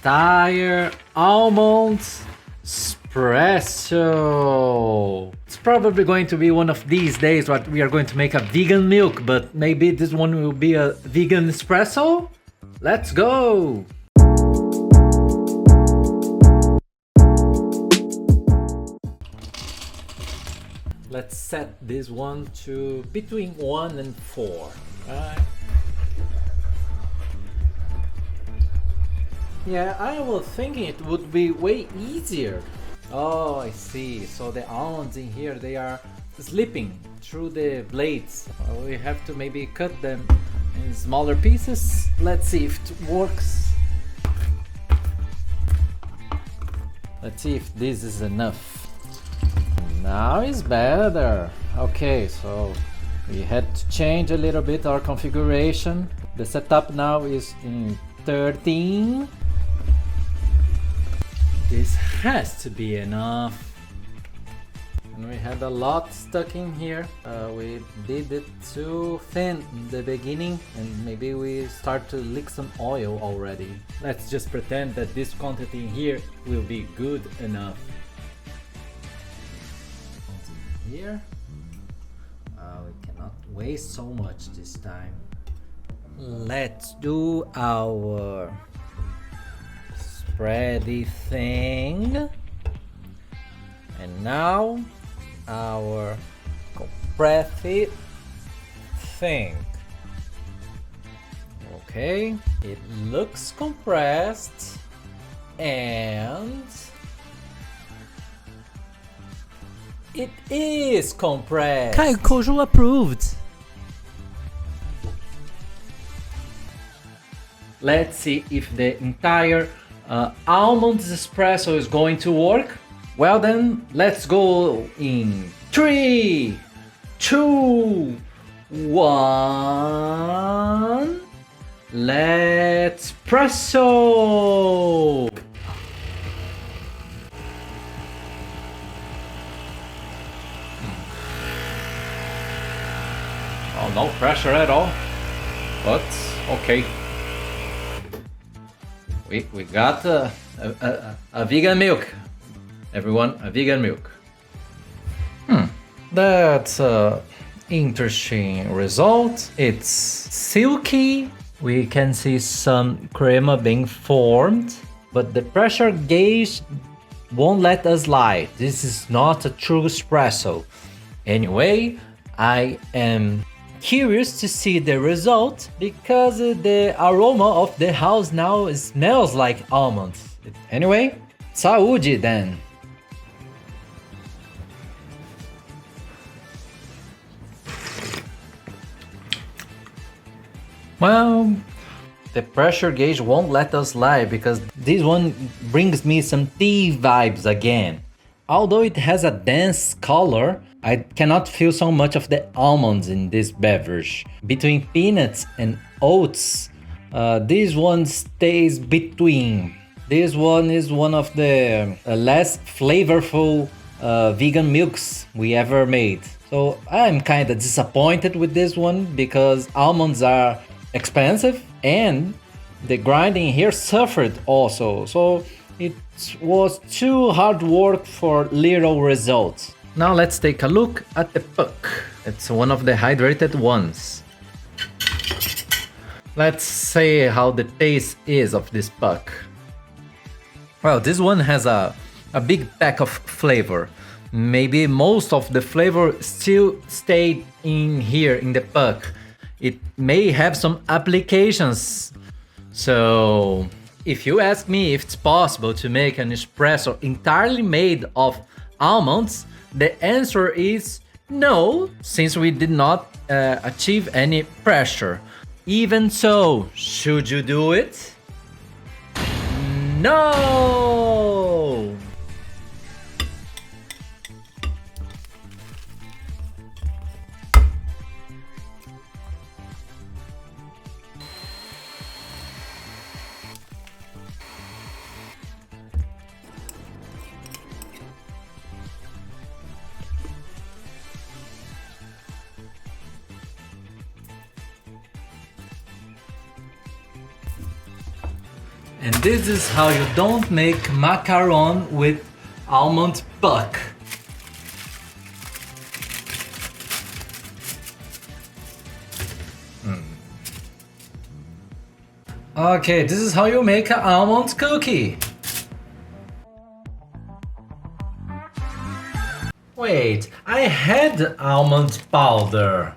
entire almonds espresso. It's probably going to be one of these days what we are going to make a vegan milk, but maybe this one will be a vegan espresso. Let's go. Let's set this one to between 1 and 4. Right? Yeah, I was thinking it would be way easier. Oh, I see. So the almonds in here, they are slipping through the blades. We have to maybe cut them in smaller pieces. Let's see if it works. Let's see if this is enough. Now it's better. Okay, so we had to change a little bit our configuration. The setup now is in 13. This has to be enough. And we had a lot stuck in here. We did it too thin in the beginning, and maybe we start to leak some oil already. Let's just pretend that this quantity in here will be good enough. Here. We cannot waste so much this time. Let's do our spready thing. And now our compressy thing. Okay, it looks compressed and it is compressed. Caio Kojo approved. Let's see if the entire almonds espresso is going to work. Well then, let's go in 3, 2, 1. Let's presso. Oh, no pressure at all, but okay. We got a vegan milk. Everyone, a vegan milk. That's a interesting result. It's silky. We can see some crema being formed, but the pressure gauge won't let us lie. This is not a true espresso. Anyway, I am curious to see the result because the aroma of the house now smells like almonds. Anyway, saúde then. Well, the pressure gauge won't let us lie because this one brings me some tea vibes again. Although it has a dense color, I cannot feel so much of the almonds in this beverage. Between peanuts and oats, this one stays between. This one is one of the less flavorful vegan milks we ever made. So I'm kind of disappointed with this one because almonds are expensive and the grinding here suffered also. So it was too hard work for little results. Now let's take a look at the puck. It's one of the hydrated ones. Let's see how the taste is of this puck. Well, this one has a big pack of flavor. Maybe most of the flavor still stayed in here in the puck. It may have some applications. So if you ask me if it's possible to make an espresso entirely made of almonds, the answer is no, since we did not achieve any pressure. Even so, should you do it? No! And this is how you don't make macaron with almond puck. Okay, this is how you make an almond cookie. Wait, I had almond powder.